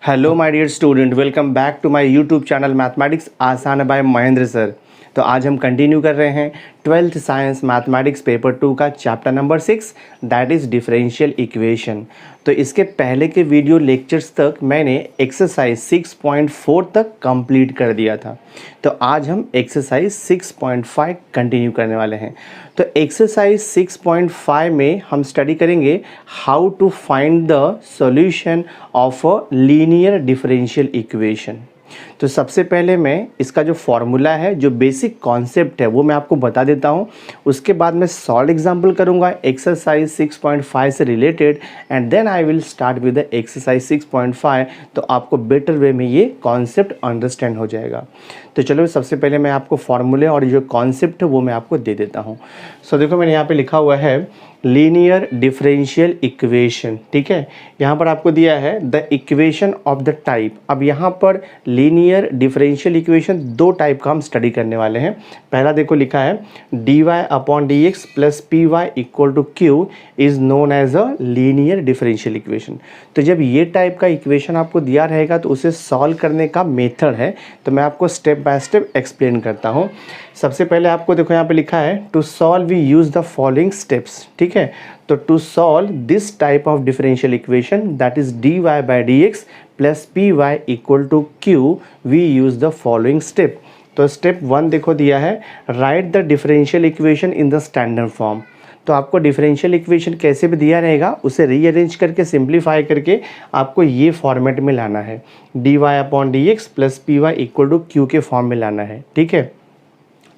Hello my dear student, welcome back to my YouTube channel mathematics आसान by Mahendra sir. तो आज हम continue कर रहे हैं 12th साइंस मैथमेटिक्स पेपर 2 का chapter number 6 that is differential equation. तो इसके पहले के वीडियो लेक्चर्स तक मैंने एक्सरसाइज 6.4 तक कंप्लीट कर दिया था। तो आज हम एक्सरसाइज 6.5 कंटिन्यू करने वाले हैं। तो एक्सरसाइज 6.5 में हम स्टडी करेंगे how to find the solution of a linear differential equation. तो सबसे पहले मैं इसका जो फॉर्मूला है, जो बेसिक कॉन्सेप्ट है, वो मैं आपको बता देता हूँ। उसके बाद मैं सॉल्व एग्जांपल करूँगा एक्सरसाइज 6.5 से related and then I will start with the exercise 6.5। तो आपको बेटर वे में ये कॉन्सेप्ट अंडरस्टैंड हो जाएगा। तो चलो सबसे पहले मैं आपको फॉर्मूले और जो कॉन्सेप्ट है वो मैं आपको दे देता हूँ। सो देखो मैंने यहाँ पे लिखा हुआ है लीनियर डिफरेंशियल इक्वेशन। ठीक है, यहाँ पर आपको दिया है the equation of the type. अब यहाँ पर लीनियर डिफरेंशियल इक्वेशन दो टाइप का हम स्टडी करने वाले हैं। पहला देखो लिखा है dy upon d x plus p y equal to q is known as a linear differential equation. तो जब ये टाइप का इक्वेशन आपको दिया रहेगा तो उसे सॉल्व करने का मेथड है, तो मैं आपको स्टेप बाय स्टेप एक्सप्लेन करता हूँ। सबसे पहले आपको देखो यहाँ पे लिखा है to solve we use the following steps. ठीक है, तो to solve this type of differential equation that is dy by d x plus p y equal to q we use the following step. तो step 1 देखो दिया है write the differential equation in the standard form. तो आपको differential equation कैसे भी दिया रहेगा उसे रीअरेंज करके सिंप्लीफाई करके आपको ये फॉर्मेट में लाना है, dy upon d x plus p y equal to q के फॉर्म में लाना है। ठीक है,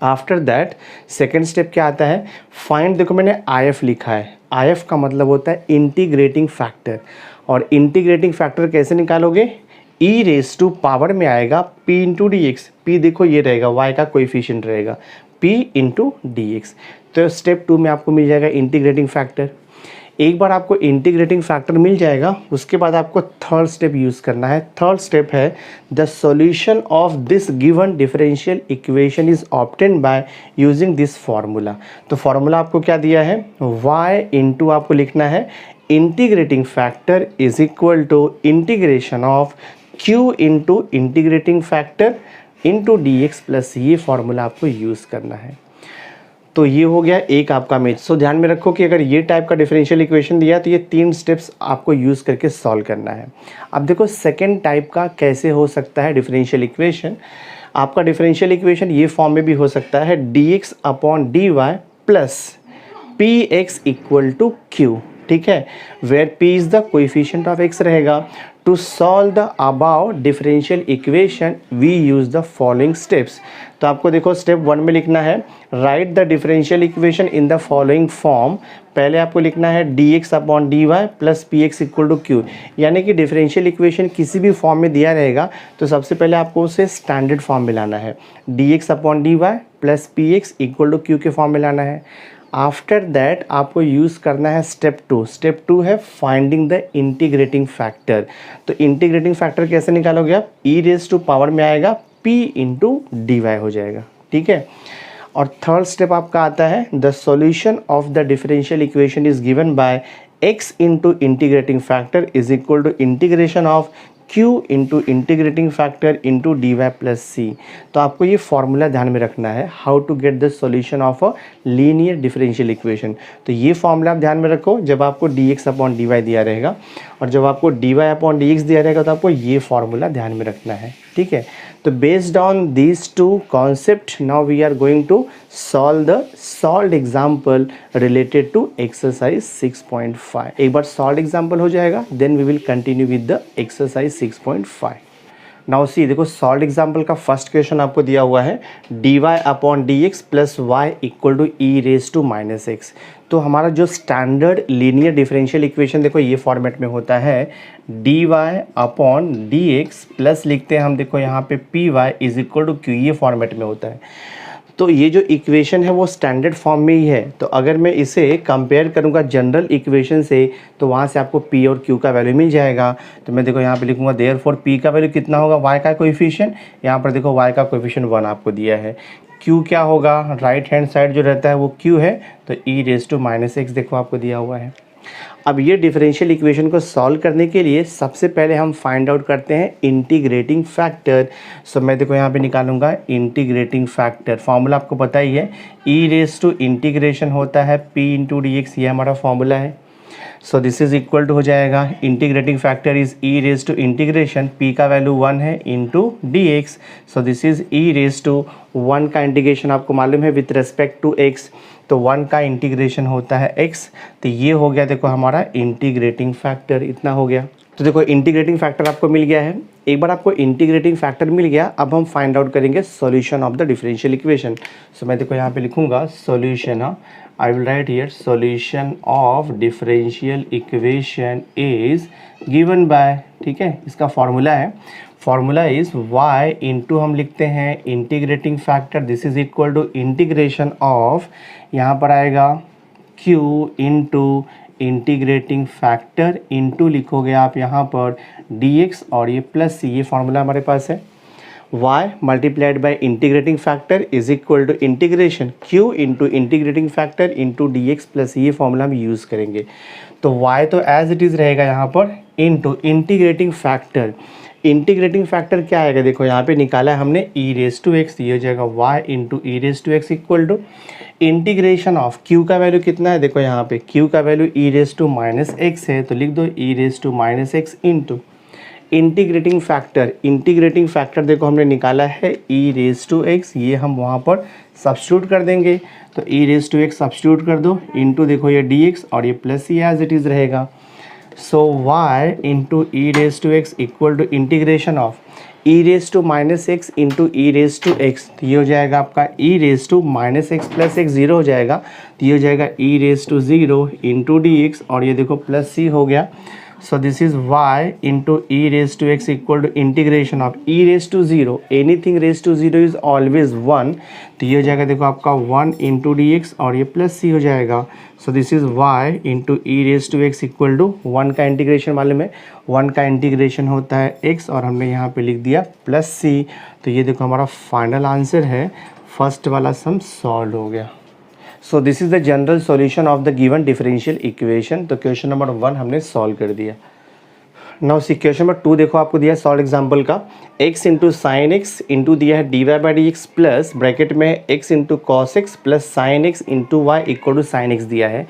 आफ्टर दैट सेकेंड स्टेप क्या आता है, फाइंड। देखो मैंने IF लिखा है, IF का मतलब होता है इंटीग्रेटिंग फैक्टर। और इंटीग्रेटिंग फैक्टर कैसे निकालोगे, e रेस टू पावर में आएगा p into d x. P देखो ये रहेगा y का कोएफिशिएंट रहेगा p इंटू डी एक्स। तो स्टेप 2 में आपको मिल जाएगा इंटीग्रेटिंग फैक्टर। एक बार आपको इंटीग्रेटिंग फैक्टर मिल जाएगा, उसके बाद आपको थर्ड स्टेप यूज़ करना है। थर्ड स्टेप है the solution of this given differential equation is obtained by using this formula. तो फार्मूला आपको क्या दिया है, y इंटू आपको लिखना है integrating factor is equal to integration of q into integrating factor into d x plus ये formula आपको यूज़ करना है। तो ये हो गया एक आपका मेथड। सो ध्यान में रखो कि अगर ये टाइप का डिफरेंशियल इक्वेशन दिया है तो ये 3 स्टेप्स आपको यूज़ करके सॉल्व करना है। अब देखो सेकेंड टाइप का कैसे हो सकता है डिफरेंशियल इक्वेशन। आपका डिफरेंशियल इक्वेशन ये फॉर्म में भी हो सकता है dx upon dy plus p x equal to q. ठीक है, where p is the coefficient of x रहेगा। To solve the about differential equation we use the following steps. तो आपको देखो स्टेप 1 में लिखना है write the differential equation in the following form. पहले आपको लिखना है dx upon dy plus p x equal to q. यानी कि डिफरेंशियल इक्वेशन किसी भी फॉर्म में दिया रहेगा तो सबसे पहले आपको उसे स्टैंडर्ड फॉर्म में लाना है, dx upon dy plus p x equal to q के फॉर्म में लाना है। आफ्टर दैट आपको यूज़ करना है स्टेप 2। स्टेप 2 है फाइंडिंग द इंटीग्रेटिंग फैक्टर। तो इंटीग्रेटिंग फैक्टर कैसे निकालोगे आप, e रेज टू पावर में आएगा p इंटू डी वाई हो जाएगा। ठीक है, और थर्ड स्टेप आपका आता है the solution of the differential equation is given by x into integrating factor is equal to integration of q into integrating factor into d y plus c. तो आपको ये फॉर्मूला ध्यान में रखना है how to get the solution of a linear differential equation. तो ये formula आप ध्यान में रखो जब आपको dx अपॉन dy दिया रहेगा, और जब आपको dy अपॉन dx दिया रहेगा तो आपको ये फॉर्मूला ध्यान में रखना है। ठीक है, तो based on these 2 concept now we are going to solve the solved example related to exercise 6.5। एक बार सॉल्व्ड एग्जाम्पल हो जाएगा then we will continue with the exercise 6.5। Now see देखो सॉल्व्ड एग्जाम्पल का फर्स्ट क्वेश्चन आपको दिया हुआ है dy upon d x plus y equal to e raise to minus x. तो हमारा जो स्टैंडर्ड लीनियर डिफरेंशियल इक्वेशन देखो ये फॉर्मेट में होता है dy upon d x plus लिखते हैं हम देखो यहाँ पे p y is equal to q, ये फॉर्मेट में होता है। तो ये जो इक्वेशन है वो स्टैंडर्ड फॉर्म में ही है। तो अगर मैं इसे कंपेयर करूँगा जनरल इक्वेशन से तो वहाँ से आपको p और q का वैल्यू मिल जाएगा। तो मैं देखो यहाँ पे लिखूँगा देयरफॉर p का वैल्यू कितना होगा, y का कोएफिशिएंट। यहाँ पर देखो y का कोएफिशिएंट 1 आपको दिया है। q क्या होगा, राइट हैंड साइड जो रहता है वो q है, तो e raise to minus x देखो आपको दिया हुआ है। अब ये डिफरेंशियल इक्वेशन को सॉल्व करने के लिए सबसे पहले हम फाइंड आउट करते हैं इंटीग्रेटिंग फैक्टर। सो मैं देखो यहाँ पे निकालूंगा इंटीग्रेटिंग फैक्टर। फॉर्मूला आपको पता ही है, ई रेज टू इंटीग्रेशन होता है पी इंटू डी एक्स, ये हमारा फॉर्मूला है। So this is equal to हो जाएगा integrating factor is e raise to integration, p का वैल्यू 1 है into d x. So this is e raise to 1 का इंटीग्रेशन आपको मालूम है विथ रेस्पेक्ट टू एक्स, तो 1 का इंटीग्रेशन होता है x। तो ये हो गया देखो हमारा इंटीग्रेटिंग फैक्टर, इतना हो गया। तो देखो इंटीग्रेटिंग फैक्टर आपको मिल गया है। एक बार आपको इंटीग्रेटिंग फैक्टर मिल गया, अब हम फाइंड आउट करेंगे solution of the differential equation. So मैं देखो यहाँ पे लिखूंगा solution, I will write here solution of differential equation is given by, ठीक है, इसका फॉर्मूला है, फॉर्मूला इज y इंटू हम लिखते हैं integrating factor, this is equal to integration of, यहाँ पर आएगा q into integrating factor into लिखोगे आप यहाँ पर dx और ये प्लस c, ये फॉर्मूला हमारे पास है। y multiplied by integrating factor is equal to integration q into integrating factor into dx plus ये फॉर्मूला हम यूज़ करेंगे। तो y तो एज इट इज़ रहेगा यहाँ पर into integrating factor. Integrating factor क्या आएगा, देखो यहाँ पे निकाला है हमने ई रेज टू एक्स, ये हो जाएगा y into e raise to x equal to integration of q का वैल्यू कितना है, देखो यहाँ पे q का value e raise to minus x है, तो लिख दो e raise to minus x into integrating factor. Integrating factor देखो हमने निकाला है ई रेज टू एक्स, ये हम वहाँ पर सब्स्टिट्यूट कर देंगे, तो e raise to x substitute कर दो इंटू देखो ये डी एक्स और ये प्लस ये एज इट इज़ रहेगा। So y into e raise to x equal to integration of e raise to minus x into e raise to x, तो ये हो जाएगा आपका e raise to minus x plus x zero हो जाएगा, तो ये हो जाएगा e raise to zero into d x और ये देखो प्लस सी हो गया। So this is y into e raise to x equal to integration of e raise to zero, anything raise to zero is always 1, तो ये हो जाएगा देखो आपका 1 इंटू डी एक्स और ये प्लस सी हो जाएगा। So this is y into e raise to x equal to 1 का इंटीग्रेशन मालूम है, 1 का इंटीग्रेशन होता है x और हमने यहाँ पे लिख दिया प्लस सी। तो ये देखो हमारा फाइनल आंसर है, फर्स्ट वाला सम सॉल्व हो गया। So this is the general solution of the given differential equation. तो क्वेश्चन नंबर 1 हमने सॉल्व कर दिया। नाउ सी क्वेश्चन नंबर 2 देखो आपको दिया है सॉल्व एग्जाम्पल का, x into sine x into दिया है d y by d x plus bracket में x into cos x plus sine x into y equal to sine x दिया है।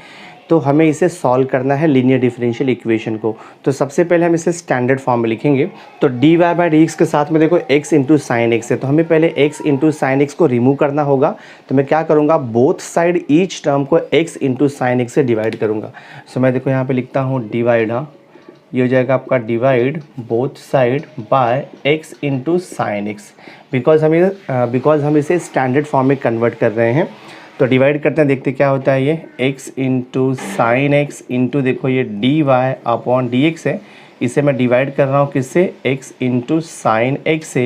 तो हमें इसे सॉल्व करना है लीनियर डिफरेंशियल इक्वेशन को। तो सबसे पहले हम इसे स्टैंडर्ड फॉर्म में लिखेंगे। तो d y by d x के साथ में देखो x इंटू साइन एक्स है, तो हमें पहले x इंटू साइन एक्स को रिमूव करना होगा। तो मैं क्या करूँगा, बोथ साइड ईच टर्म को x इंटू साइन एक्स से डिवाइड करूँगा। सो मैं देखो यहाँ पे लिखता हूँ डिवाइड, हाँ ये हो जाएगा आपका divide both side bye x into sine x, because हम इसे स्टैंडर्ड फॉर्म में कन्वर्ट कर रहे हैं। तो डिवाइड करते हैं, देखते क्या होता है, ये x into sine x into देखो ये d y upon d x है, इसे मैं डिवाइड कर रहा हूँ किससे, x इंटू साइन एक्स से,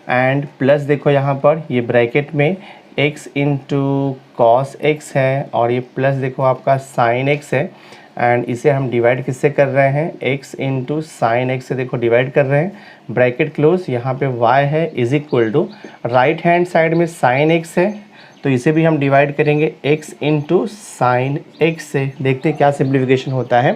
एंड प्लस देखो यहाँ पर ये ब्रैकेट में x इंटू कॉस एक्स है और ये प्लस देखो आपका साइन एक्स है, एंड इसे हम डिवाइड किससे कर रहे हैं, x इंटू साइन एक्स से देखो डिवाइड कर रहे हैं, ब्रैकेट क्लोज, यहाँ पे y है is equal to right hand side में साइन एक्स है, तो इसे भी हम डिवाइड करेंगे x इंटू साइन एक्स से। देखते हैं क्या सिंप्लीफिकेशन होता है।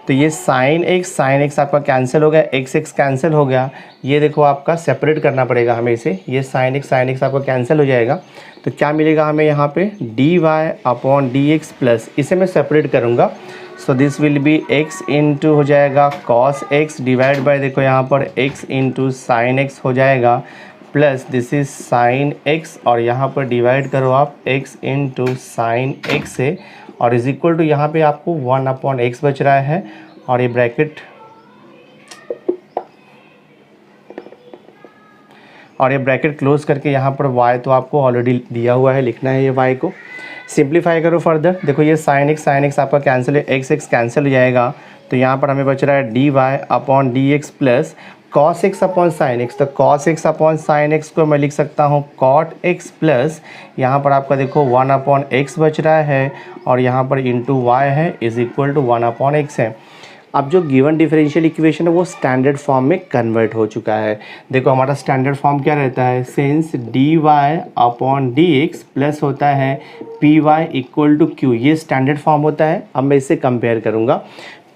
तो ये साइन एक्स आपका कैंसिल हो गया, x कैंसिल हो गया, ये देखो आपका सेपरेट करना पड़ेगा हमें इसे, ये साइन एक्स आपका कैंसिल हो जाएगा। तो क्या मिलेगा हमें यहाँ पे, d y upon d x plus, इसे मैं सेपरेट करूँगा। So this will be x into हो जाएगा कॉस एक्स डिवाइड बाय देखो यहाँ पर x इंटू साइन एक्स हो जाएगा, plus this is sine x और यहाँ पर डिवाइड करो आप x इंटू साइन एक्स से, और इज इक्वल टू यहाँ पे आपको 1 अपॉन एक्स बच रहा है, और ये ब्रैकेट क्लोज करके यहाँ पर y तो आपको ऑलरेडी दिया हुआ है, लिखना है ये y को। सिंप्लीफाई करो फर्दर, देखो ये साइन एक्स आपका कैंसिल है, x कैंसिल हो जाएगा, तो यहाँ पर हमें बच रहा है d y upon d x plus cos x upon sine x. तो cos x upon sine x को मैं लिख सकता हूँ कॉट एक्स प्लस, यहाँ पर आपका देखो 1 अपॉन एक्स बच रहा है, और यहाँ पर इंटू वाई है is equal to 1 upon x है। अब जो गिवन डिफरेंशियल इक्वेशन है वो स्टैंडर्ड फॉर्म में कन्वर्ट हो चुका है। देखो हमारा स्टैंडर्ड फॉर्म क्या रहता है, since d y upon d x plus होता है p y equal to q, ये स्टैंडर्ड फॉर्म होता है। अब मैं इससे कंपेयर करूँगा,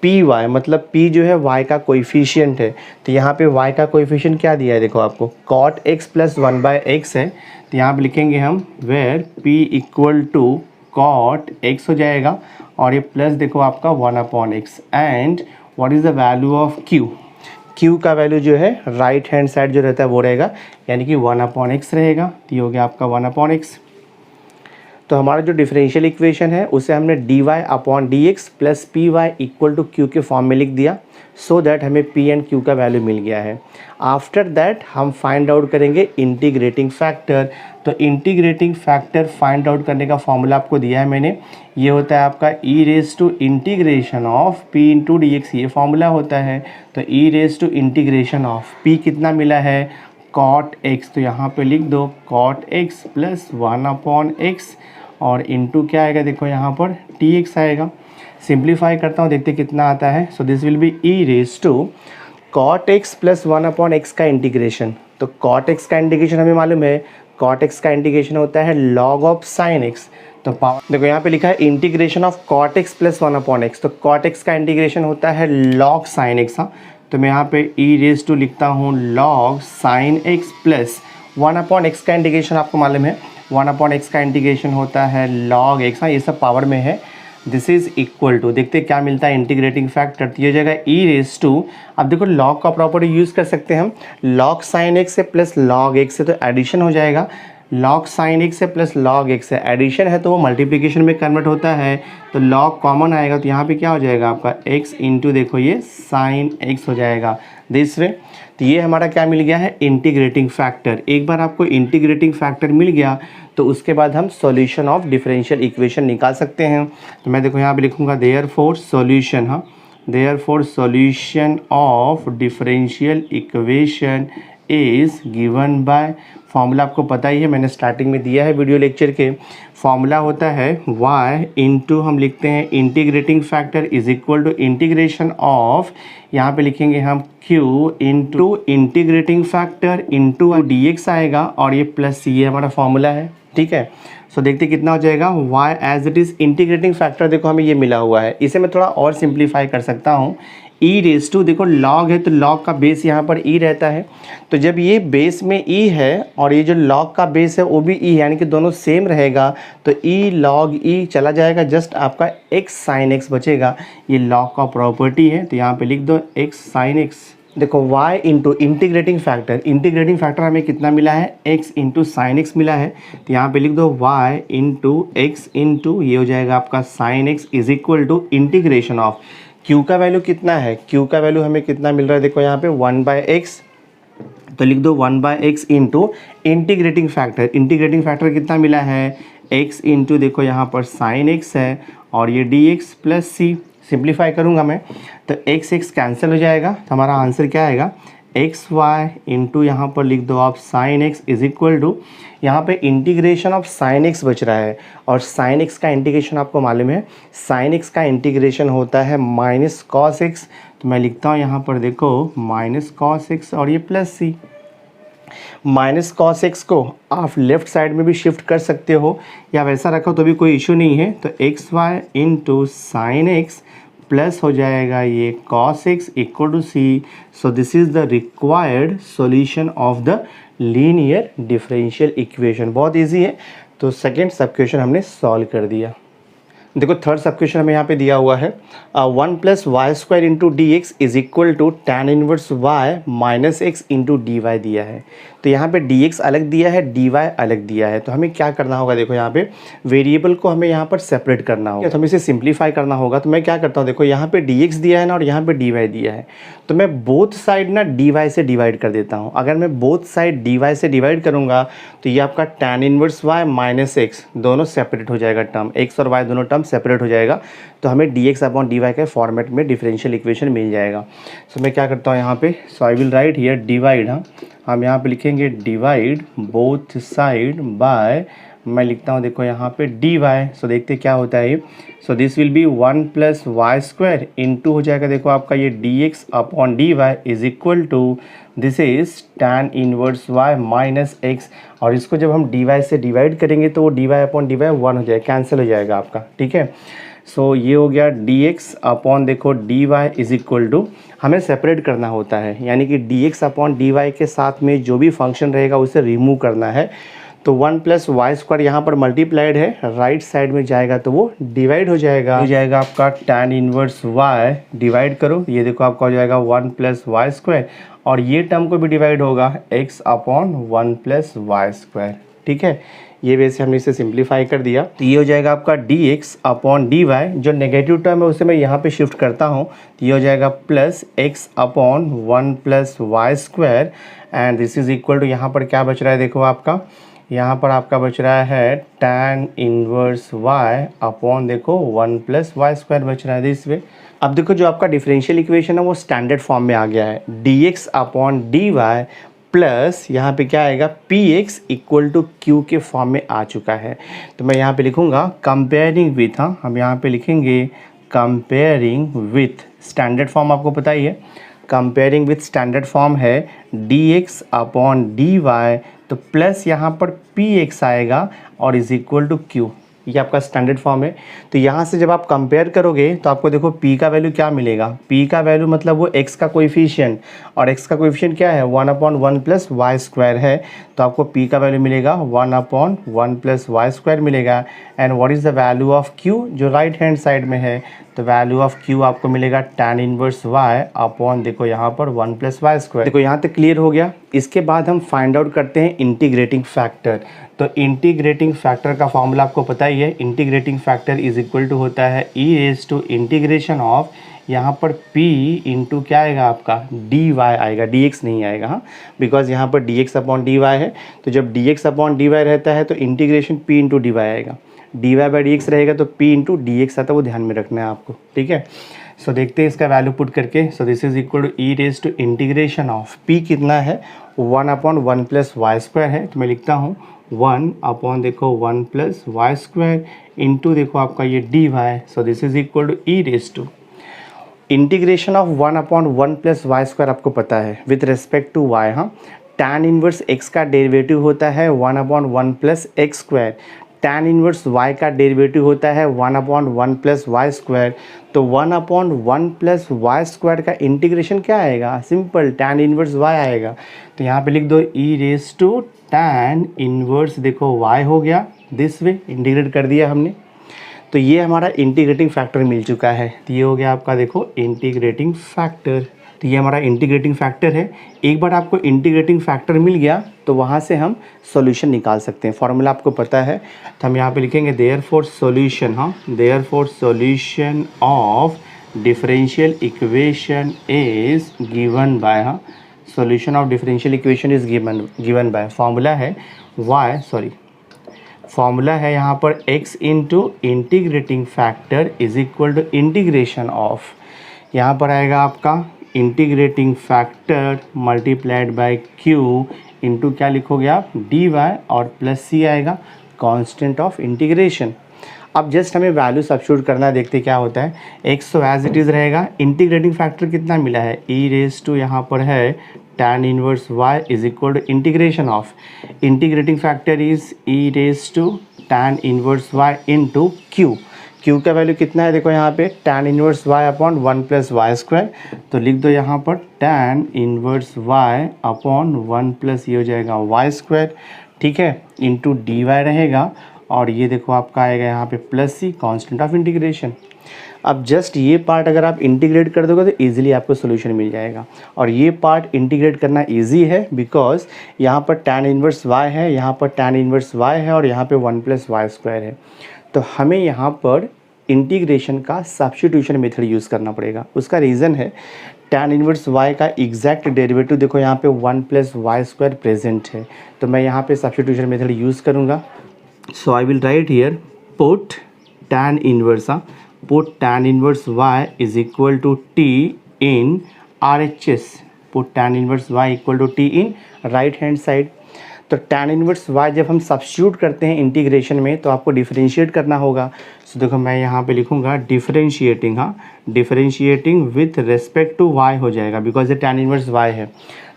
पी वाई मतलब पी जो है वाई का कोएफिशिएंट है, तो यहाँ पे वाई का कोएफिशिएंट क्या दिया है देखो आपको, कॉट एक्स प्लस 1/x है, तो यहाँ पे लिखेंगे हम where p equal to cot x हो जाएगा, और ये प्लस देखो आपका 1/x, and what is the value of q, q का वैल्यू जो है राइट हैंड साइड जो रहता है वो रहेगा, यानी कि 1/x रहेगा, तो ये हो गया आपका 1/x। तो हमारा जो डिफरेंशियल इक्वेशन है उसे हमने dy/dx plus p y equal to q के फॉर्म में लिख दिया, सो दैट हमें p एंड q का वैल्यू मिल गया है। आफ्टर दैट हम फाइंड आउट करेंगे इंटीग्रेटिंग फैक्टर। तो इंटीग्रेटिंग फैक्टर फाइंड आउट करने का फॉर्मूला आपको दिया है मैंने, ये होता है आपका e raise to integration of p into d x, ये फॉर्मूला होता है। तो e raise to integration of p कितना मिला है, कॉट x, तो यहाँ पे लिख दो कॉट x प्लस 1/x, और इनटू क्या आएगा देखो यहाँ पर dx आएगा। सिंप्लीफाई करता हूँ, देखते कितना आता है। So this will be e raise to cot x plus 1/x का इंटीग्रेशन। तो कॉट x का इंटीग्रेशन हमें मालूम है, कॉट x का इंटीग्रेशन होता है लॉग ऑफ साइन x। तो पावर देखो यहाँ पे लिखा है integration of cot x plus 1/x, तो कॉट x का इंटीग्रेशन होता है लॉग साइन x। हाँ, तो मैं यहाँ पे e रेज टू लिखता हूँ log sign x plus 1/x का इंटीग्रेशन आपको मालूम है, 1/x का इंटीग्रेशन होता है log x। हाँ, ये सब पावर में है। दिस इज इक्वल टू, देखते क्या मिलता है इंटीग्रेटिंग फैक्टर, तो ये हो जाएगा e रेज टू, अब देखो log का प्रॉपर्टी यूज़ कर सकते हैं हम, log साइन x से प्लस log x से, तो एडिशन हो जाएगा, log साइन x से प्लस log x से एडिशन है तो वो मल्टीप्लिकेशन में कन्वर्ट होता है, तो log कॉमन आएगा, तो यहाँ पे क्या हो जाएगा आपका x इंटू देखो ये साइन x हो जाएगा दिस वे। तो ये हमारा क्या मिल गया है, इंटीग्रेटिंग फैक्टर। एक बार आपको इंटीग्रेटिंग फैक्टर मिल गया तो उसके बाद हम सॉल्यूशन ऑफ डिफरेंशियल इक्वेशन निकाल सकते हैं। तो मैं देखो यहाँ पे लिखूँगा देयरफॉर सॉल्यूशन, हाँ therefore solution of differential equation is given by, formula आपको पता ही है, मैंने स्टार्टिंग में दिया है वीडियो लेक्चर के। फॉर्मूला होता है y इंटू हम लिखते हैं integrating factor is equal to integration of, यहाँ पे लिखेंगे हम q into integrating factor into dx आएगा, और ये प्लस ये हमारा फॉर्मूला है, ठीक है। सो देखते कितना हो जाएगा, y as it is integrating factor देखो हमें ये मिला हुआ है, इसे मैं थोड़ा और सिंप्लीफाई कर सकता हूँ। e रेज टू देखो log है तो log का बेस यहाँ पर e रहता है, तो जब ये बेस में e है और ये जो log का बेस है वो भी e है, यानी कि दोनों सेम रहेगा, तो e log e चला जाएगा, जस्ट आपका x साइन x बचेगा, ये log का प्रॉपर्टी है, तो यहाँ पे लिख दो x साइन x। देखो y इंटू इंटीग्रेटिंग फैक्टर हमें कितना मिला है, x इंटू साइन x मिला है, तो यहाँ पे लिख दो y इंटू x इंटू ये हो जाएगा आपका sine x is equal to integration of q का वैल्यू कितना है, q का वैल्यू हमें कितना मिल रहा है देखो यहाँ पे 1/x, तो लिख दो 1/x इंटू इंटीग्रेटिंग फैक्टर कितना मिला है, x इंटू देखो यहाँ पर साइन x है, और ये dx प्लस c। सिंप्लीफाई करूँगा मैं तो x कैंसिल हो जाएगा, तो हमारा आंसर क्या आएगा, एक्स वाई इंटू यहाँ पर लिख दो आप sine x is equal to, यहाँ पे इंटीग्रेशन ऑफ साइन एक्स बच रहा है, और साइन एक्स का इंटीग्रेशन आपको मालूम है, साइन एक्स का इंटीग्रेशन होता है माइनस कॉस एक्स, तो मैं लिखता हूँ यहाँ पर देखो माइनस कॉस एक्स और ये प्लस सी। माइनस कॉस एक्स को आप लेफ्ट साइड में भी शिफ्ट कर सकते हो या वैसा रखो तो भी कोई इशू नहीं है, तो x y into sine x plus हो जाएगा ये cos x equal to c. So this is the required solution of the linear differential equation. बहुत इजी है, तो सेकेंड सब क्वेश्चन हमने सॉल्व कर दिया। देखो थर्ड सब क्वेश्चन हमें यहाँ पे दिया हुआ है 1 plus y square into d x is equal to tan inverse y minus x into d y दिया है। तो यहाँ पे डी एक्स अलग दिया है, डी वाई अलग दिया है, तो हमें क्या करना होगा, देखो यहाँ पे वेरिएबल को हमें यहाँ पर सेपरेट करना होगा, तो हमें इसे सिंप्लीफाई करना होगा। तो मैं क्या करता हूँ, देखो यहाँ पे डी एक्स दिया है ना और यहाँ पे डी वाई दिया है, तो मैं बोथ साइड ना डी वाई से डिवाइड कर देता हूँ। अगर मैं बोथ साइड डी वाई से डिवाइड करूँगा तो ये आपका tan inverse y minus x दोनों सेपरेट हो जाएगा, टर्म एक्स और वाई दोनों टर्म सेपरेट हो जाएगा, तो हमें d x upon d y के फॉर्मेट में डिफरेंशियल इक्वेशन मिल जाएगा। सो मैं क्या करता हूँ यहाँ पे, so I will write here divide, हम यहाँ पे लिखेंगे डिवाइड बोथ साइड बाय मैं लिखता हूँ देखो यहाँ पे डी वाई। सो देखते क्या होता है ये। So this will be 1 plus y square into हो जाएगा देखो आपका ये d x upon d y is equal to this is tan inverse y minus x. और इसको जब हम डी वाई से डिवाइड करेंगे तो वो d y upon d y 1 हो जाएगा, कैंसिल हो जाएगा आपका, ठीक है। सो ये हो गया डी एक्स अपॉन देखो d y is equal to, हमें सेपरेट करना होता है, यानी कि d x upon d y के साथ में जो भी फंक्शन रहेगा उसे रिमूव करना है। तो 1 प्लस वाई स्क्वायर यहाँ पर मल्टीप्लाइड है, राइट साइड में जाएगा तो वो डिवाइड हो जाएगा, आपका tan इनवर्स y डिवाइड करो, ये देखो आपका हो जाएगा 1 प्लस वाई स्क्वायर, और ये टर्म को भी डिवाइड होगा x upon 1 plus y square, ठीक है। ये वैसे हमने इसे सिंप्लीफाई कर दिया, तो ये हो जाएगा आपका dx अपॉन dy, जो नेगेटिव टर्म है उसे मैं यहाँ पे शिफ्ट करता हूँ, तो ये हो जाएगा plus x upon 1 plus y square, and this is equal to, यहाँ पर क्या बच रहा है देखो आपका, यहाँ पर आपका बच रहा है tan इनवर्स y अपॉन देखो 1 प्लस वाई स्क्वायर बच रहा है दिस वे। अब देखो जो आपका डिफरेंशियल इक्वेशन है वो स्टैंडर्ड फॉर्म में आ गया है, dx अपॉन dy प्लस यहाँ पे क्या आएगा px इक्वल टू q के फॉर्म में आ चुका है। तो मैं यहाँ पे लिखूँगा कंपेयरिंग विथ, हाँ हम यहाँ पे लिखेंगे कंपेयरिंग विथ, स्टैंडर्ड फॉर्म आपको पता ही है, कंपेयरिंग विथ स्टैंडर्ड फॉर्म है dx अपॉन dy, तो प्लस यहाँ पर px आएगा और इज इक्वल टू q, ये आपका स्टैंडर्ड फॉर्म है। तो यहाँ से जब आप कंपेयर करोगे तो आपको देखो p का वैल्यू क्या मिलेगा, p का वैल्यू मतलब वो x का कोएफिशिएंट, और x का कोएफिशिएंट क्या है 1 अपॉन 1 प्लस वाई स्क्वायर है, तो आपको p का वैल्यू मिलेगा 1 अपॉन 1 प्लस वाई स्क्वायर मिलेगा। And what is the value of q, जो राइट हैंड साइड में है, तो वैल्यू ऑफ q आपको मिलेगा tan इनवर्स y अपॉन देखो यहाँ पर 1 प्लस वाई स्क्वायर। देखो यहाँ तक क्लियर हो गया। इसके बाद हम फाइंड आउट करते हैं इंटीग्रेटिंग फैक्टर। तो इंटीग्रेटिंग फैक्टर का फॉर्मूला आपको पता ही है, integrating factor is equal to होता है e raise to integration of, यहाँ पर p इंटू क्या आएगा आपका dy आएगा, dx नहीं आएगा, हाँ, बिकॉज यहाँ पर dx अपॉन dy है। तो जब dx अपॉन dy रहता है तो इंटीग्रेशन p इंटू dy आएगा, dy बाई dx रहेगा तो p इंटू dx आता है, वो ध्यान में रखना है आपको, ठीक है। सो देखते हैं इसका वैल्यू पुट करके। So this is equal to e raise to integration of p कितना है 1 अपॉन 1 प्लस वाई स्क्वायर है, तो मैं लिखता हूँ 1 अपॉन देखो 1 प्लस वाई स्क्वायर इंटू देखो आपका ये dy। So this is equal to e raise to integration of 1 upon 1 plus y square आपको पता है विथ रेस्पेक्ट टू y, हाँ, tan इनवर्स x का डेरिवेटिव होता है 1 upon 1 plus x square, tan inverse y का डेरिवेटिव होता है 1 अपॉन 1 प्लस वाई स्क्वायर। तो 1 अपॉन 1 प्लस वाई स्क्वायर का इंटीग्रेशन क्या आएगा, सिंपल tan इनवर्स y आएगा। तो यहाँ पे लिख दो e raise to tan inverse देखो y हो गया, दिस वे इंटीग्रेट कर दिया हमने। तो ये हमारा इंटीग्रेटिंग फैक्टर मिल चुका है, तो ये हो गया आपका देखो इंटीग्रेटिंग फैक्टर। तो ये हमारा इंटीग्रेटिंग फैक्टर है। एक बार आपको इंटीग्रेटिंग फैक्टर मिल गया तो वहाँ से हम सॉल्यूशन निकाल सकते हैं, फॉर्मूला आपको पता है। तो हम यहाँ पे लिखेंगे देयरफॉर सॉल्यूशन, हाँ, therefore solution of differential equation is given by, हाँ, solution of differential equation is given by, formula है फॉर्मूला है यहाँ पर x into integrating factor is equal to integration of, यहाँ पर आएगा आपका integrating factor multiplied by q into क्या लिखोगे आप dy, और प्लस c आएगा कांस्टेंट ऑफ इंटीग्रेशन। अब जस्ट हमें वैल्यू सब्स्टिट्यूट करना है, देखते क्या होता है। x तो एज इट इज़ रहेगा, इंटीग्रेटिंग फैक्टर कितना मिला है e रेज टू यहाँ पर है tan inverse y is equal to integration of, integrating factor is e raise to tan inverse y into q का वैल्यू कितना है देखो यहाँ पे tan inverse y upon 1 plus y square, तो लिख दो यहाँ पर tan inverse y upon 1 plus ये हो जाएगा वाई स्क्वायर, ठीक है, इंटू dy रहेगा, और ये देखो आपका आएगा यहाँ पे plus c constant of integration. अब जस्ट ये पार्ट अगर आप इंटीग्रेट कर दोगे तो इजीली आपको सोल्यूशन मिल जाएगा, और ये पार्ट इंटीग्रेट करना इजी है बिकॉज यहाँ पर tan इनवर्स y है, यहाँ पर tan इनवर्स y है, और यहाँ पे 1 प्लस वाई स्क्वायर है। तो हमें यहाँ पर इंटीग्रेशन का सब्स्टिट्यूशन मेथड यूज़ करना पड़ेगा। उसका रीज़न है tan इनवर्स y का एग्जैक्ट डेरिवेटिव देखो यहाँ पे 1 प्लस वाई स्क्वायर प्रेजेंट है, तो मैं यहाँ पे सब्स्टिट्यूशन मेथड यूज़ करूँगा। So I will write here put tan inverse, put tan inverse y is equal to t in RHS, put tan inverse y equal to t in right hand side। तो tan inverse y जब हम substitute करते हैं integration में तो आपको differentiate करना होगा। सो देखो मैं यहाँ पे लिखूँगा डिफरेंशिएटिंग, हाँ differentiating with respect to y हो जाएगा, बिकॉज ये tan इनवर्स y है।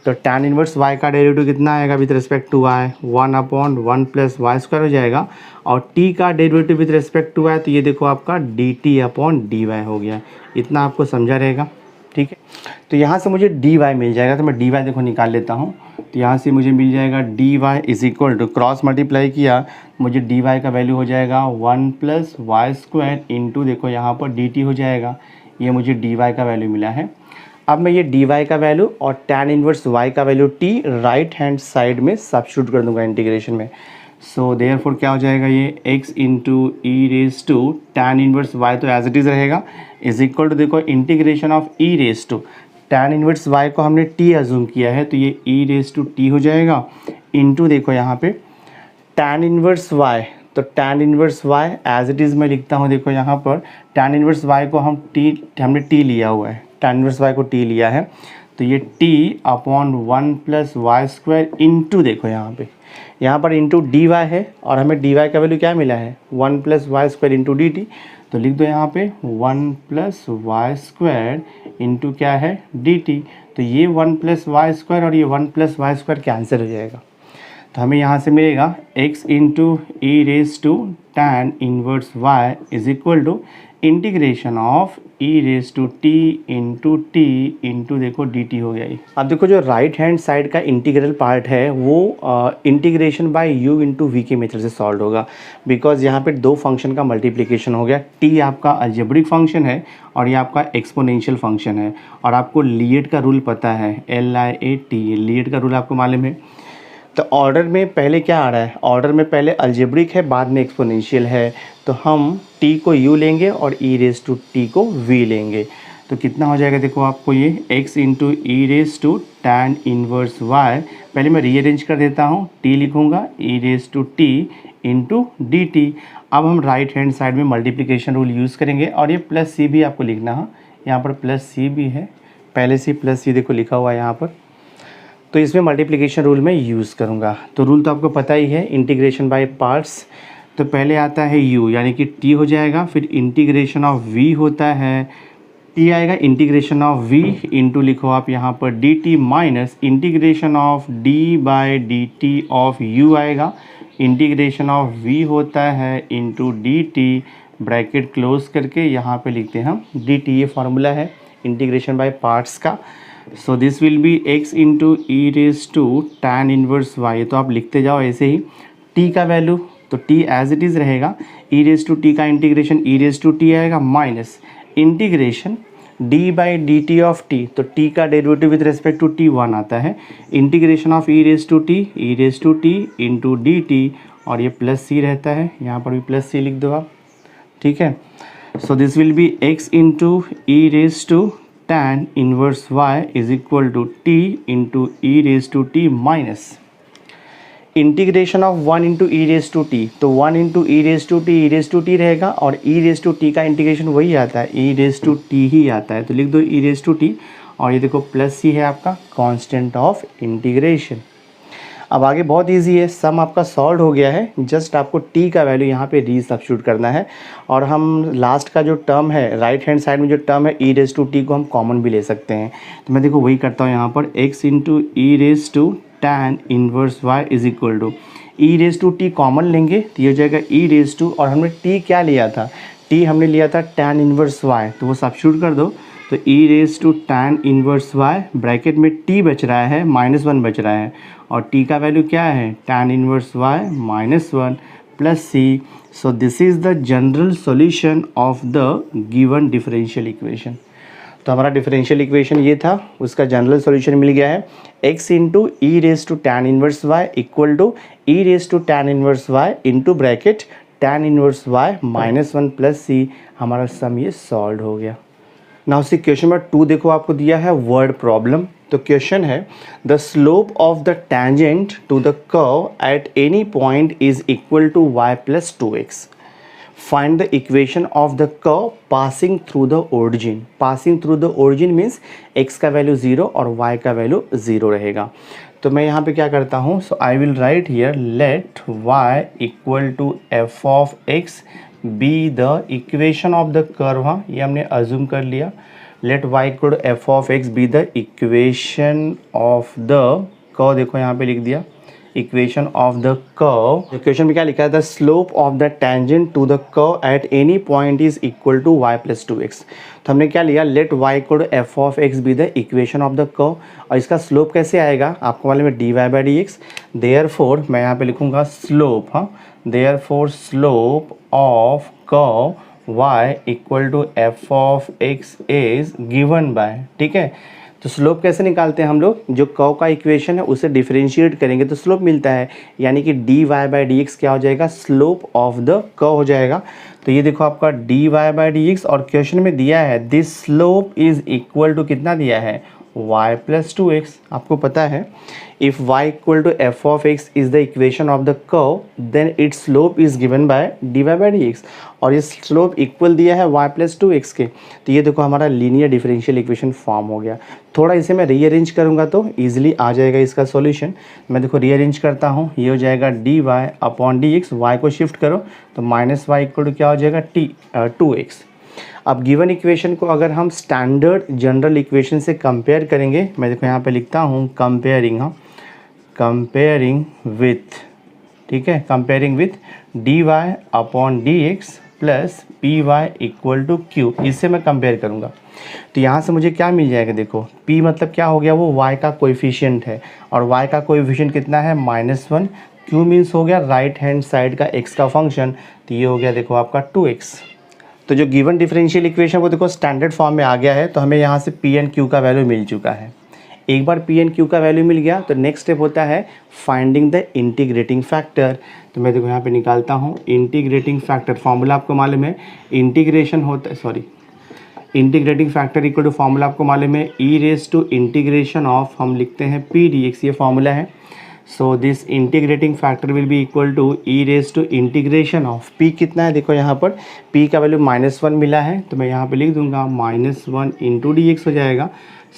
तो tan इनवर्स y का डेरिवेटिव कितना आएगा with respect to y, 1/1 plus y square हो जाएगा। और t का derivative with respect to y तो ये देखो आपका dt/dy हो गया। इतना आपको समझा रहेगा, ठीक है। तो यहाँ से मुझे dy मिल जाएगा, तो मैं dy देखो निकाल लेता हूँ। तो यहाँ से मुझे मिल जाएगा dy is equal to, cross multiply किया मुझे dy का वैल्यू हो जाएगा 1 प्लस वाई स्क्वायर इंटू देखो यहाँ पर dt हो जाएगा। ये मुझे dy का वैल्यू मिला है। अब मैं ये dy का वैल्यू और tan इनवर्स y का value t right hand side में सब्स्टिट्यूट कर दूंगा इंटीग्रेशन में। सो देयरफॉर क्या हो जाएगा, ये x into e raise to tan inverse y तो एज इट इज़ रहेगा इज इक्वल टू देखो integration of e raise to tan inverse y को हमने t अज्यूम किया है तो ये ई रेज टू t हो जाएगा इंटू देखो यहाँ पे tan इनवर्स y, तो tan inverse y as it is मैं लिखता हूँ। देखो यहाँ पर tan इनवर्स y को हमने t लिया हुआ है, tan इनवर्स y को t लिया है तो ये t/1 plus y square into देखो यहाँ पर इंटू dy है और हमें dy का वैल्यू क्या मिला है 1 plus y square into dt। तो लिख दो यहाँ पे 1 प्लस वाई स्क्वायर इंटू क्या है dt। तो ये 1 प्लस वाई स्क्वायर और ये 1 प्लस वाई स्क्वायर कैंसिल हो जाएगा। तो हमें यहाँ से मिलेगा x into e raise to tan inverse y is equal to integration of e raise to t into देखो dt हो गया ये। अब देखो जो राइट हैंड साइड का इंटीग्रल पार्ट है वो integration by u into v के मेथड से सॉल्व होगा, बिकॉज यहाँ पे दो फंक्शन का मल्टीप्लिकेशन हो गया। t आपका अलजेब्रिक फंक्शन है और ये आपका एक्सपोनेंशियल फंक्शन है और आपको लीएट का रूल पता है, LIAT लीएट का रूल आपको मालूम है। तो ऑर्डर में पहले क्या आ रहा है, ऑर्डर में पहले अलजेब्रिक है बाद में एक्सपोनेंशियल है, तो हम t को u लेंगे और e रेज टू t को v लेंगे। तो कितना हो जाएगा देखो आपको ये x into e raise to tan inverse y, पहले मैं रीअरेंज कर देता हूँ, t लिखूँगा e raise to t into dt। अब हम राइट हैंड साइड में मल्टीप्लिकेशन रूल यूज़ करेंगे और ये प्लस c भी आपको लिखना है, यहाँ पर प्लस c भी है, पहले से प्लस c देखो लिखा हुआ है यहाँ पर। तो इसमें मल्टीप्लिकेशन रूल में यूज़ करूँगा। तो रूल तो आपको पता ही है, इंटीग्रेशन बाय पार्ट्स। तो पहले आता है u यानी कि t हो जाएगा, फिर इंटीग्रेशन ऑफ v होता है, t आएगा इंटीग्रेशन ऑफ v इंटू लिखो आप यहाँ पर dt minus integration of d by dt of u आएगा, इंटीग्रेशन ऑफ v होता है इंटू dt ब्रैकेट क्लोज करके यहाँ पे लिखते हैं हम dt। ये फार्मूला है इंटीग्रेशन बाय पार्ट्स का। So this will be x into e raise to tan inverse y, तो आप लिखते जाओ ऐसे ही। t का वैल्यू तो t एज इट इज़ रहेगा, ई रेज टू t का integration e raise to t आएगा minus integration d by d t of t, तो t का derivative with respect to t 1 आता है, integration of e raise to t into d T और ये plus c रहता है, यहाँ पर भी प्लस c लिख दो आप, ठीक है। So this will be x into e raise to tan inverse y is equal to t into e raise to t minus integration of 1 into e raise to t, तो 1 into e raise to t रहेगा और e raise to t का integration वही आता है, e raise to t ही आता है, तो लिख दो ई रेज टू टी और ये देखो प्लस सी है आपका कांस्टेंट ऑफ इंटीग्रेशन। अब आगे बहुत इजी है, सम आपका सॉल्व हो गया है, जस्ट आपको t का वैल्यू यहाँ पे री सब्स्टिट्यूट करना है और हम लास्ट का जो टर्म है राइट हैंड साइड में जो टर्म है ई रेज टू टी को हम कॉमन भी ले सकते हैं। तो मैं देखो वही करता हूँ यहाँ पर x into e raise to tan inverse y is equal to e raise to t common लेंगे तो ये हो जाएगा ई रेज टू, और हमने t क्या लिया था, t हमने लिया था tan इनवर्स y, तो वो सब्स्टिट्यूट कर दो। तो e raise to tan inverse y bracket में t बच रहा है -1 बच रहा है और t का वैल्यू क्या है tan inverse y -1 plus c। So this is the general solution of the given differential equation. तो हमारा डिफरेंशियल इक्वेशन ये था, उसका जनरल सॉल्यूशन मिल गया है x into e raise to tan inverse y equal to e raise to tan inverse y into bracket tan inverse y -1 plus c। हमारा सम ये solve हो गया। नाउ सी क्वेश्चन नंबर 2 देखो आपको दिया है वर्ड प्रॉब्लम। तो क्वेश्चन है the slope of the tangent to the curve at any point is equal to y plus 2x। find the equation of the curve passing through the origin. Passing through the origin means x का value 0 और y का value 0 रहेगा। तो मैं यहाँ पे क्या करता हूँ, so I will write here let y equal to f of x be the equation of the curve. हाँ, ये हमने अज्यूम कर लिया। Let y equal to f of x be the equation of the curve. देखो यहाँ पे लिख दिया equation of the curve. Equation में क्या लिखा है, the slope of the tangent to the curve at any point is equal to y plus 2x। तो हमने क्या लिया, let y equal to f of x be the equation of the curve. और इसका स्लोप कैसे आएगा, आपको मालूम है dy by d x. Therefore मैं यहाँ पे लिखूंगा स्लोप। हाँ, therefore slope of curve y equal to f of x is given by. ठीक है, तो स्लोप कैसे निकालते हैं हम लोग, जो कर्व का इक्वेशन है उसे डिफरेंशिएट करेंगे तो स्लोप मिलता है, यानी कि dy बाई डी एक्स क्या हो जाएगा, स्लोप ऑफ द कर्व हो जाएगा। तो ये देखो आपका dy बाई डी एक्स, और क्वेश्चन में दिया है this slope is equal to कितना दिया है, y प्लस 2x। आपको पता है if y equal to f of x is the equation of the curve then its slope is given by dy by d x, और ये slope equal दिया है y प्लस 2x के। तो ये देखो हमारा लीनियर डिफरेंशियल इक्वेशन फॉर्म हो गया। थोड़ा इसे मैं रीअरेंज करूँगा तो ईजिली आ जाएगा इसका सॉल्यूशन। मैं देखो रीअरेंज करता हूँ, ये हो जाएगा dy upon d x, y को शिफ्ट करो तो माइनस वाई इक्वल टू क्या हो जाएगा 2x। अब गिवन इक्वेशन को अगर हम स्टैंडर्ड जनरल इक्वेशन से कंपेयर करेंगे, मैं देखो यहाँ पे लिखता हूँ कंपेयरिंग। हाँ, कंपेयरिंग विथ, ठीक है, comparing with dy upon d x plus p y equal to q, इससे मैं कंपेयर करूँगा। तो यहाँ से मुझे क्या मिल जाएगा, देखो p मतलब क्या हो गया, वो y का कोएफिशिएंट है, और y का कोएफिशिएंट कितना है -1। q मीन्स हो गया राइट हैंड साइड का x का फंक्शन, तो ये हो गया देखो आपका 2x। तो जो गिवन डिफरेंशियल इक्वेशन वो देखो स्टैंडर्ड फॉर्म में आ गया है, तो हमें यहाँ से पी एंड क्यू का वैल्यू मिल चुका है। एक बार पी एंड क्यू का वैल्यू मिल गया तो नेक्स्ट स्टेप होता है फाइंडिंग द इंटीग्रेटिंग फैक्टर। तो मैं देखो यहाँ पे निकालता हूँ इंटीग्रेटिंग फैक्टर। फॉर्मूला आपको मालूम है, इंटीग्रेशन होता है, integrating factor equal to formula आपको मालूम है e raise to integration of, हम लिखते हैं पी डी एक्स, ये फॉर्मूला है। So this integrating factor will be equal to e raise to integration of p कितना है, देखो यहाँ पर p का वैल्यू -1 मिला है, तो मैं यहाँ पे लिख दूंगा -1 इंटू डी एक्स हो जाएगा।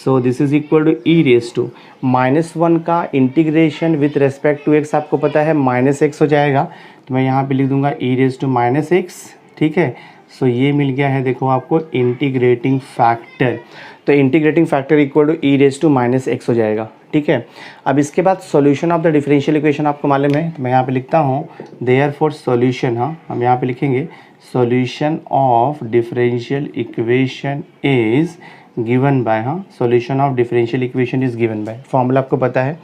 So this is equal to e raise to -1 का integration with respect to x आपको पता है -x हो जाएगा, तो मैं यहाँ पे लिख दूंगा ई रेज टू -x। ठीक है, सो ये मिल गया है देखो आपको इंटीग्रेटिंग फैक्टर। तो integrating factor equal to e raise to -x हो जाएगा। ठीक है, अब इसके बाद solution of the differential equation आपको मालूम है, तो मैं यहाँ पे लिखता हूँ देयरफॉर सॉल्यूशन। हाँ, हम यहाँ पे लिखेंगे solution of differential equation is given by, हाँ, solution of differential equation is given by, formula आपको पता है,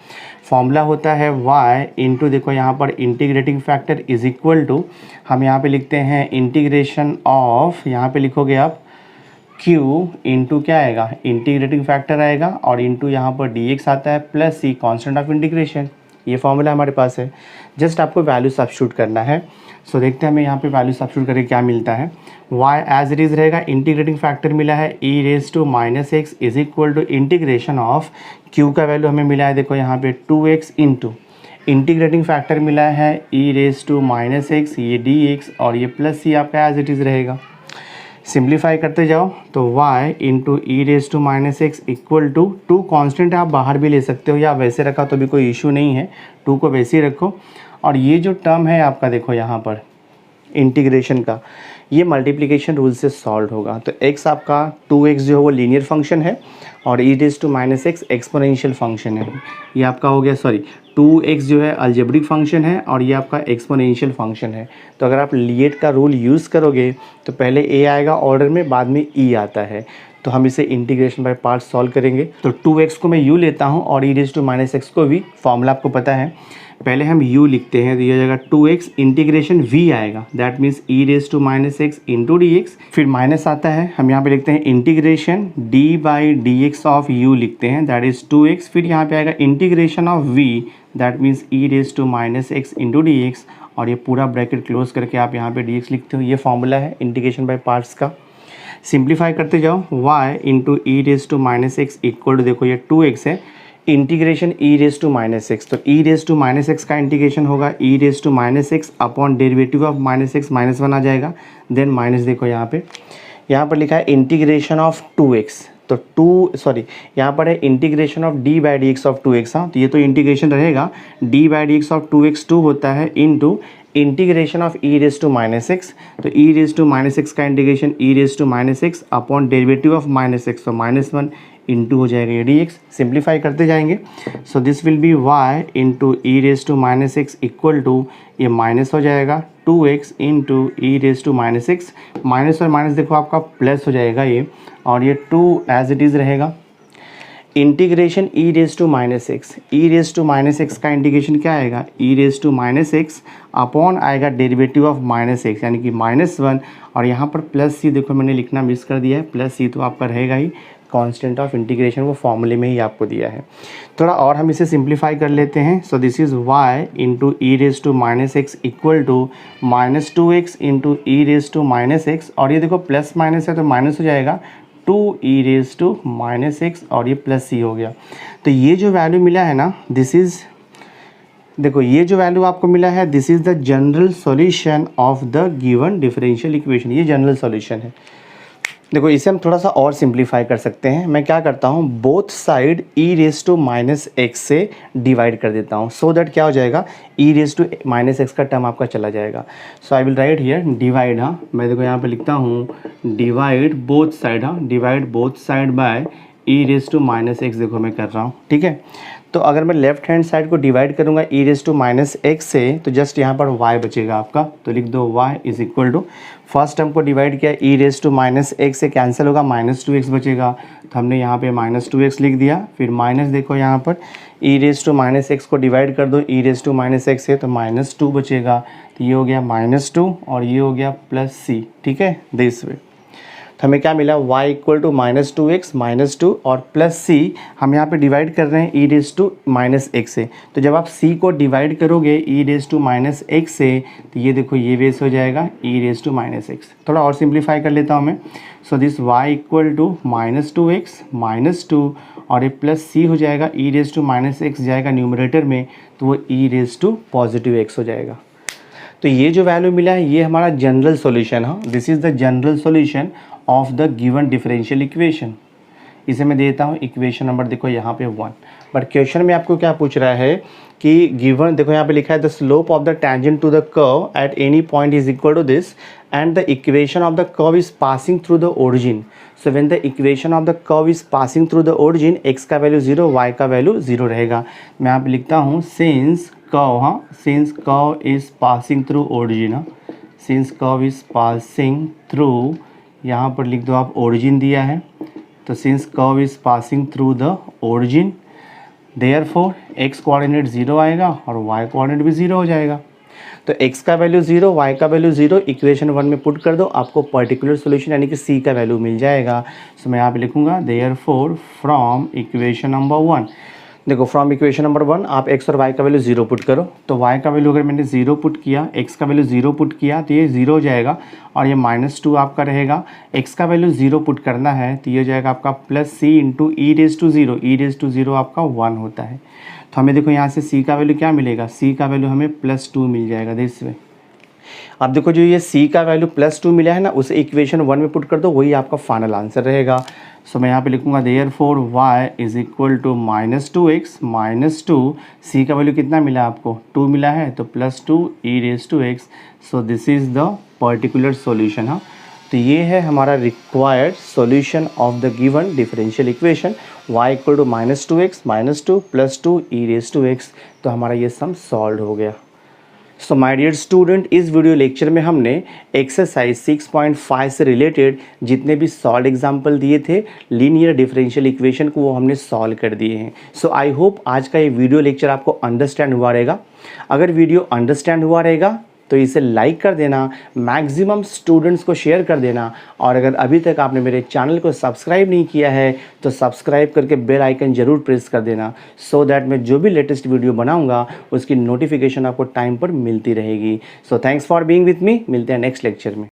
फॉर्मूला होता है y इंटू, देखो यहाँ पर integrating factor is equal to, हम यहाँ पे लिखते हैं इंटीग्रेशन ऑफ, यहाँ पे लिखोगे आप q इंटू क्या आएगा, इंटीग्रेटिंग फैक्टर आएगा, और इंटू यहाँ पर dx आता है plus c constant of integration. ये फॉर्मूला हमारे पास है, जस्ट आपको वैल्यू सब्स्टिट्यूट करना है। सो देखते हैं हमें यहाँ पे वैल्यू सब्स्टिट्यूट करके क्या मिलता है। y एज इट इज़ रहेगा, इंटीग्रेटिंग फैक्टर मिला है e raise to -x is equal to integration of q का वैल्यू हमें मिला है देखो यहाँ पे 2x इंटू इंटीग्रेटिंग फैक्टर मिला है ई रेज टू -x, ये dx, और ये प्लस c आपका एज इट इज़ रहेगा। सिंप्लीफाई करते जाओ तो y into e raise to -x equal to 2 constant है, आप बाहर भी ले सकते हो या वैसे रखा तो भी कोई इशू नहीं है, 2 को वैसे ही रखो। और ये जो टर्म है आपका देखो यहाँ पर इंटीग्रेशन का, ये मल्टीप्लिकेशन रूल से सॉल्व होगा। तो x आपका 2x जो है वो लीनियर फंक्शन है, और e raise to -x exponential function है। ये आपका हो गया, सॉरी 2x जो है अलजेब्रिक फंक्शन है, और ये आपका एक्सपोनेंशियल फंक्शन है। तो अगर आप लिएट का रूल यूज़ करोगे तो पहले a आएगा ऑर्डर में, बाद में e आता है। तो हम इसे इंटीग्रेशन बाय पार्ट सॉल्व करेंगे। तो 2x को मैं u लेता हूँ और ई रेज टू -x को v, फॉर्मूला आपको पता है। पहले हम u लिखते हैं, तो ये जगह 2x इंटीग्रेशन v आएगा, that means e raise to -x into d x, फिर माइनस आता है, हम यहाँ पे लिखते हैं integration d by d x of u लिखते हैं, दैट इज़ 2x, फिर यहाँ पे आएगा integration of v, that means e raise to -x into d x, और ये पूरा ब्रैकेट क्लोज करके आप यहाँ पे डी एक्स लिखते हो। ये फॉर्मूला है इंटीग्रेशन बाय पार्ट्स का। सिंप्लीफाई करते जाओ, y into e raise to -x equal to, देखो ये 2x है, integration e raise to minus x, तो e raise to minus x का इंटीग्रेशन होगा e raise to minus x upon derivative of minus x, minus one आ जाएगा। Then minus देखो यहाँ पर लिखा है इंटीग्रेशन ऑफ 2x, तो यहाँ पर है integration of d by d x of 2x। हाँ, तो ये तो इंटीग्रेशन रहेगा, d by d x of 2x 2 होता है into integration of e raise to minus x, तो e raise to minus x का integration e raise to minus x upon derivative of minus x, तो minus one into हो जाएगा ये d x. Simplify करते जाएंगे, so this will be Y into e raise to minus x equal to, ये minus हो जाएगा 2x into e raise to minus x, minus और माइनस देखो आपका प्लस हो जाएगा ये, और ये 2 एज इट इज़ रहेगा। Integration e raise to minus x, e raise to minus x का इंटीग्रेशन क्या आएगा e raise to minus x upon आएगा डेरिवेटिव ऑफ माइनस एक्स यानी कि माइनस वन, और यहाँ पर प्लस सी देखो मैंने लिखना मिस कर दिया है, प्लस सी तो आपका रहेगा ही, कांस्टेंट ऑफ इंटीग्रेशन वो फॉर्मूले में ही आपको दिया है। थोड़ा और हम इसे सिंप्लीफाई कर लेते हैं, so this is y into e raise to minus x equal to minus 2x into e raise to minus x, और ये देखो प्लस माइनस है तो माइनस हो जाएगा 2 e raise to minus x, और ये प्लस सी हो गया। तो ये जो वैल्यू मिला है ना, दिस इज़, देखो ये जो वैल्यू आपको मिला है this is the general solution of the given differential equation, ये जनरल सॉल्यूशन है। देखो इसे हम थोड़ा सा और सिंप्लीफाई कर सकते हैं, मैं क्या करता हूँ both side e raise to minus x से डिवाइड कर देता हूँ, सो दैट क्या हो जाएगा e raise to minus x का टर्म आपका चला जाएगा। So I will write here divide, हाँ मैं देखो यहाँ पे लिखता हूँ डिवाइड बोथ साइड, हाँ divide both side by e raise to minus x, देखो मैं कर रहा हूँ, ठीक है। तो अगर मैं लेफ्ट हैंड साइड को डिवाइड करूँगा ई रेज टू माइनस एक्स से, तो जस्ट यहाँ पर y बचेगा आपका, तो लिख दो y is equal to, first term को डिवाइड किया e raise to minus x से कैंसिल होगा, माइनस 2x बचेगा, तो हमने यहाँ पे माइनस 2x लिख दिया। फिर माइनस देखो यहाँ पर ई रेज टू माइनस एक्स को डिवाइड कर दो e raise to minus x से, तो माइनस 2 बचेगा, तो ये हो गया माइनस 2 और ये हो गया प्लस c, ठीक है दिस वे। तो हमें क्या मिला y equal to minus 2x minus 2 और प्लस c, हम यहाँ पे डिवाइड कर रहे हैं e raise to minus x से, तो जब आप c को डिवाइड करोगे e raise to minus x से, तो ये देखो ये बेस हो जाएगा e raise to minus x. थोड़ा और सिंप्लीफाई कर लेता हूँ मैं, so this y equal to minus 2x minus 2 और ये प्लस c हो जाएगा, e raise to minus x जाएगा न्यूमरेटर में, तो वो e raise to positive x हो जाएगा। तो ये जो वैल्यू मिला है ये हमारा जनरल सॉल्यूशन है, this is the general solution of the given differential equation. इसे मैं देता हूँ इक्वेशन नंबर देखो यहाँ पे 1, बट क्वेश्चन में आपको क्या पूछ रहा है कि गिवन, देखो यहाँ पे लिखा है the slope of the tangent to the curve at any point is equal to this and the equation of the curve is passing through the origin. So when the equation of the curve is passing through the origin, x का value 0 y का value 0 रहेगा। मैं यहाँ पे लिखता हूँ since curve, हाँ since curve is passing through origin, हाँ since curve is passing through, यहाँ पर लिख दो आप ओरिजिन दिया है, तो since curve is passing through the origin therefore x coordinate 0 आएगा और y कोऑर्डिनेट भी 0 हो जाएगा। तो x का वैल्यू 0 y का वैल्यू 0 इक्वेशन 1 में पुट कर दो, आपको पर्टिकुलर सॉल्यूशन यानी कि c का वैल्यू मिल जाएगा। सो मैं यहाँ पे लिखूँगा देयरफॉर फ्रॉम इक्वेशन नंबर 1, देखो फ्रॉम इक्वेशन नंबर 1 आप x और y का वैल्यू 0 पुट करो, तो y का वैल्यू अगर मैंने 0 पुट किया, x का वैल्यू 0 पुट किया तो ये 0 हो जाएगा और ये माइनस 2 आपका रहेगा। x का वैल्यू 0 पुट करना है तो ये हो जाएगा आपका plus c into e raise to 0, e raise to 0 आपका 1 होता है। तो हमें देखो यहाँ से c का वैल्यू क्या मिलेगा, c का वैल्यू हमें प्लस 2 मिल जाएगा दिस वे। अब देखो जो ये c का वैल्यू प्लस 2 मिला है ना, उसे इक्वेशन 1 में पुट कर दो, वही आपका फाइनल आंसर रहेगा। सो मैं यहाँ पे लिखूँगा therefore y is equal to minus 2x minus 2, c का वैल्यू कितना मिला आपको 2 मिला है, तो plus 2 e raise to x। So this is the particular solution. हाँ तो ये है हमारा required solution of the given differential equation y equal to minus 2x minus 2 plus 2 e raise to x। तो हमारा ये सम सॉल्व हो गया। सो माय डियर स्टूडेंट, इस वीडियो लेक्चर में हमने एक्सरसाइज 6.5 से रिलेटेड जितने भी सॉल्व एग्जाम्पल दिए थे लीनियर डिफरेंशियल इक्वेशन को, वो हमने सॉल्व कर दिए हैं। सो आई होप आज का ये वीडियो लेक्चर आपको अंडरस्टैंड हुआ रहेगा। अगर वीडियो अंडरस्टैंड हुआ रहेगा तो इसे लाइक कर देना, मैक्सिमम स्टूडेंट्स को शेयर कर देना, और अगर अभी तक आपने मेरे चैनल को सब्सक्राइब नहीं किया है तो सब्सक्राइब करके बेल आइकन ज़रूर प्रेस कर देना, सो दैट मैं जो भी लेटेस्ट वीडियो बनाऊंगा उसकी नोटिफिकेशन आपको टाइम पर मिलती रहेगी। So thanks for being with me, मिलते हैं नेक्स्ट लेक्चर में।